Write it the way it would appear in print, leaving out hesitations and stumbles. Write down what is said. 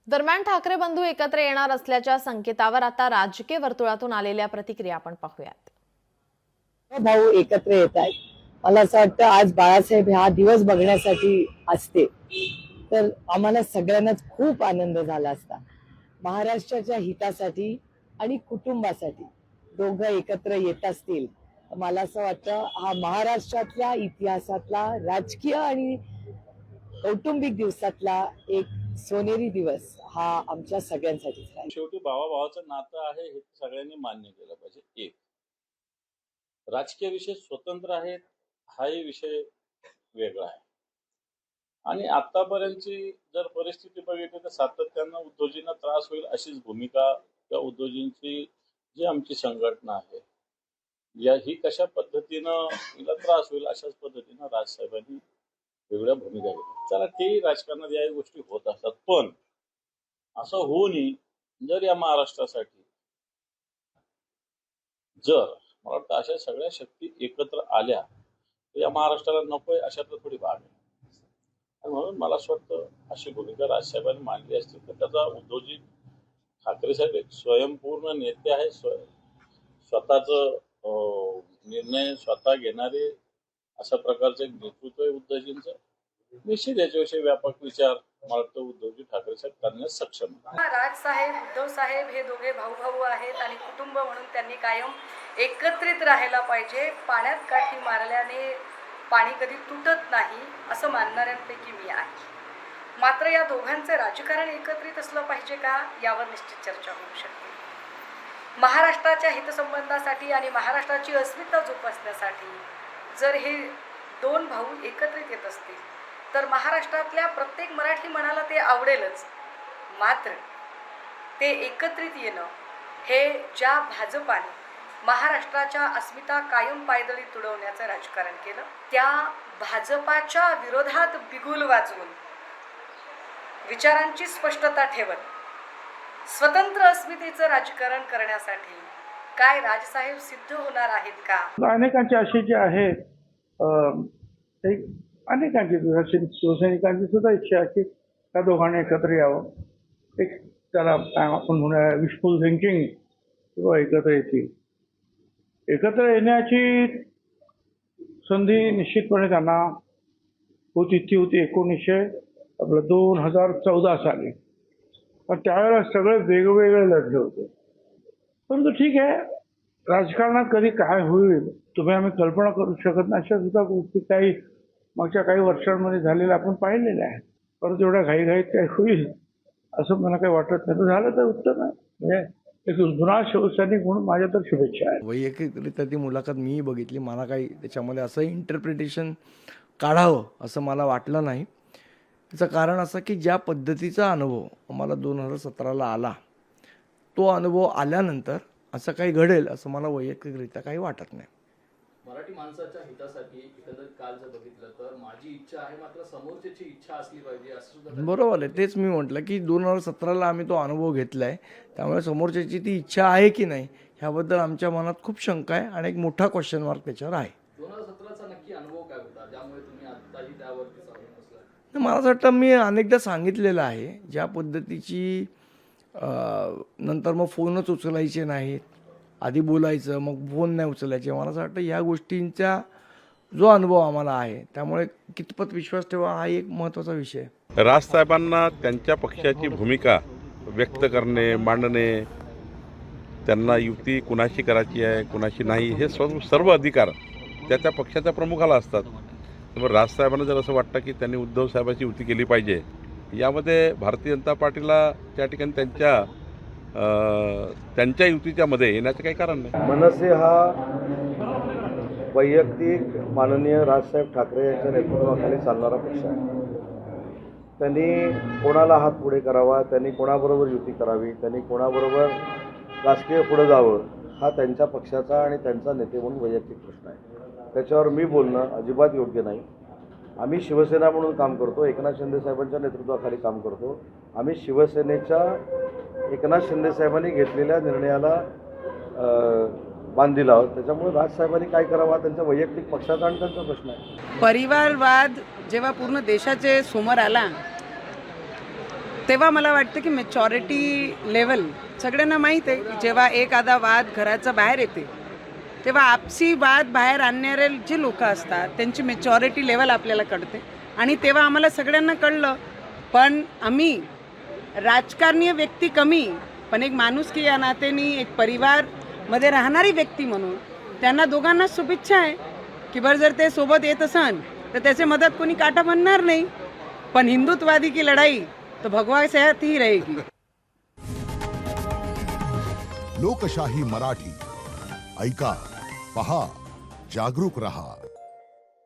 दरम्यान ठाकरे बंधू एकत्र येणार असल्याच्या संकेतावर आता राजकीय वर्तुळातून आलेल्या प्रतिक्रिया आपण पाहूयात। भाऊ एकत्र येत आहेत। मला असं वाटतं आज बाळासाहेब हा दिवस बघण्यासाठी असते तर आम्हाला सगळ्यांनाच खूप आनंद झाला असता। महाराष्ट्राच्या हितासाठी आणि कुटुंबासाठी दोघं एकत्र येत असतील मला असं वाटतं हा महाराष्ट्रातल्या इतिहासातला राजकीय आणि कौटुंबिक दिवसातला एक सोनेरी दिवस हा आमच्या सगळ्यांसाठीच राहील। शेवटी भावाभावाचं नातं आहे हे सगळ्यांनी मान्य केलं पाहिजे। एक राजकीय विषय स्वतंत्र आहेत, हाही विषय वेगळा आहे। आणि आतापर्यंतची जर परिस्थिती बघितली तर सातत्यानं उद्धवजींना त्रास होईल अशीच भूमिका त्या उद्धवजींची जी आमची संघटना आहे या ही कशा पद्धतीनं हिला त्रास होईल अशाच पद्धतीनं राजसाहेबांनी वेगळ्या भूमिका घेतल्या। चला ते राजकारणात या गोष्टी होत असतात, पण असं होऊ नये जर या महाराष्ट्रासाठी जर मला वाटतं अशा सगळ्या शक्ती एकत्र आल्या तर या महाराष्ट्राला नकोय अशातलं थोडी भाग आहे। आणि म्हणून मला असं वाटतं अशी भूमिका राजसाहेबांनी मांडली असती तर त्याचा उद्धवजी ठाकरे साहेब एक स्वयंपूर्ण नेते आहे, स्वतःच निर्णय स्वतः घेणारे अशा प्रकारचं एक नेतृत्व आहे उद्धवजींचं। निश्चित याच्याविषयी व्यापक विचार मला वाटतं उद्धवजी ठाकरे साहेब करण्यास सक्षम आहे। राजसाहेब उद्धव साहेब हे दोघे भाऊ आहेत आणि कुटुंब म्हणून त्यांनी कायम एकत्रित राहायला पाहिजे। पाण्यात काठी मारल्याने पाणी कधी तुटत नाही असं मानणाऱ्यांपैकी मी आहे। मात्र या दोघांचे राजकारण एकत्रित असलं पाहिजे का यावर निश्चित चर्चा होऊ शकते। महाराष्ट्राच्या हितसंबंधासाठी आणि महाराष्ट्राची अस्मिता जोपासण्यासाठी जर हे दोन भाऊ एकत्रित येत असतील तर महाराष्ट्रातल्या प्रत्येक मराठी मनाला ते आवडेलच। मात्र ते एकत्रित येणं हे ज्या भाजपाने महाराष्ट्राच्या अस्मिता कायम पायदळी तुडवण्याचं राजकारण केलं त्या भाजपाच्या विरोधात बिगुल वाजवून विचारांची स्पष्टता ठेवत स्वतंत्र अस्मितेचं राजकारण करण्यासाठी काय राजसाहेब सिद्ध होणार आहेत का? अनेकांची अशी जी आहे अनेकांची शिवसैनिकांची सुद्धा इच्छा आहे की त्या दोघांनी एकत्र यावं। एक त्याला आपण म्हणूया विशफुल थिंकिंग किंवा एकत्र येतील। एकत्र येण्याची संधी निश्चितपणे त्यांना होती ती होती 2014 साली, पण त्यावेळेला सगळे वेगवेगळे लढले होते। परंतु ठीक आहे, राजकारणात कधी काय होईल तुम्ही आम्ही कल्पना करू शकत नाही। अशा सुद्धा गोष्टी काही मागच्या काही वर्षांमध्ये झालेल्या आपण पाहिलेल्या आहेत। परंतु एवढ्या घाईघाईत काय होईल असं मला काही वाटत नाही। झालं तर उत्तम आहे। म्हणजे एक जुना शिवसैनिक म्हणून माझ्या तर शुभेच्छा आहेत। वैयक्तिकरित्या ती मुलाखत मीही बघितली, मला काही त्याच्यामध्ये असं इंटरप्रिटेशन काढावं असं मला वाटलं नाही। त्याचं कारण असं की ज्या पद्धतीचा अनुभव आम्हाला 2017ला आला तो अनुभव आल्यानंतर असं काही घडेल असं मला वैयक्तिकरित्या काही वाटत नाही। मराठी माणसाच्या हितासाठी एकंदरीत काल जर बघितलं तर माझी इच्छा आहे मात्र समोरच्याची इच्छा असली पाहिजे असं सुद्धा बरोबर आहे। तेच मी म्हटलं की 2017ला आम्ही तो अनुभव घेतला आहे, त्यामुळे समोरच्याची ती इच्छा आहे की नाही ह्याबद्दल आमच्या मनात खूप शंका आहे आणि एक मोठा क्वेश्चन मार्क त्याच्यावर आहे। 2017चा नक्की अनुभव काय होता ज्यामुळे तुम्ही आत्ताही त्यावरती सावरून बसलात? मला असं वाटतं मी अनेकदा सांगितलेलं आहे ज्या पद्धतीची नंतर मग फोनच उचलायचे नाहीत, आधी बोलायचं मग फोन नाही उचलायचे। मला असं वाटतं ह्या गोष्टींचा जो अनुभव आम्हाला आहे त्यामुळे कितपत विश्वास ठेवा हा एक महत्त्वाचा विषय आहे। राजसाहेबांना त्यांच्या पक्षाची भूमिका व्यक्त करणे, मांडणे, त्यांना युती कुणाशी करायची आहे कुणाशी नाही हे सर्व अधिकार त्या पक्षाच्या प्रमुखाला असतात। त्यामुळे राजसाहेबांना जर असं वाटतं की त्यांनी उद्धव साहेबांची युती केली पाहिजे यामध्ये भारतीय जनता पार्टीला त्या ठिकाणी त्यांच्या युतीच्या मध्ये येण्याचं काही कारण नाही। मनसे हा वैयक्तिक माननीय राजसाहेब ठाकरे यांच्या नेतृत्वाखाली चालणारा पक्ष आहे। त्यांनी कोणाला हात पुढे करावा, त्यांनी कोणाबरोबर युती करावी, त्यांनी कोणाबरोबर राजकीय पुढे जावं हा त्यांच्या पक्षाचा आणि त्यांचा नेते म्हणून वैयक्तिक प्रश्न आहे। त्याच्यावर मी बोलणं अजिबात योग्य नाही। आम्ही शिवसेना म्हणून काम करतो, एकनाथ शिंदे साहेबांच्या नेतृत्वाखाली काम करतो। आम्ही शिवसेनेच्या एकनाथ शिंदे साहेबांनी घेतलेल्या निर्णयाला मान दिला आहोत। त्याच्यामुळे राजसाहेबांनी काय करावं त्यांचा वैयक्तिक पक्षाचा आणि त्यांचा प्रश्न आहे। परिवारवाद जेव्हा पूर्ण देशाचे समोर आला तेव्हा मला वाटतं की मॅच्युरिटी लेवल सगळ्यांना माहीत आहे की जेव्हा एखादा वाद घराच्या बाहेर येते तेव्हा आपसी वाद बाहेर आणणारे जे लोक असतात त्यांची मॅच्युरिटी लेवल आपल्याला कळते आणि तेव्हा आम्हाला सगळ्यांना कळलं. पण आम्ही राजकारणीय व्यक्ती कमी, पण एक माणुसकी या नात्याने एक परिवारमध्ये राहणारी व्यक्ती म्हणून त्यांना दोघांना शुभेच्छा आहे की बरं जर ते सोबत येत असन तर त्याचे मदत कोणी काटा बनणार नाही. पण हिंदुत्ववादी की लढाई तो भगवा साथ ही रहेगी. लोकशाही मराठी ऐका, पहा, जागरूक रहा.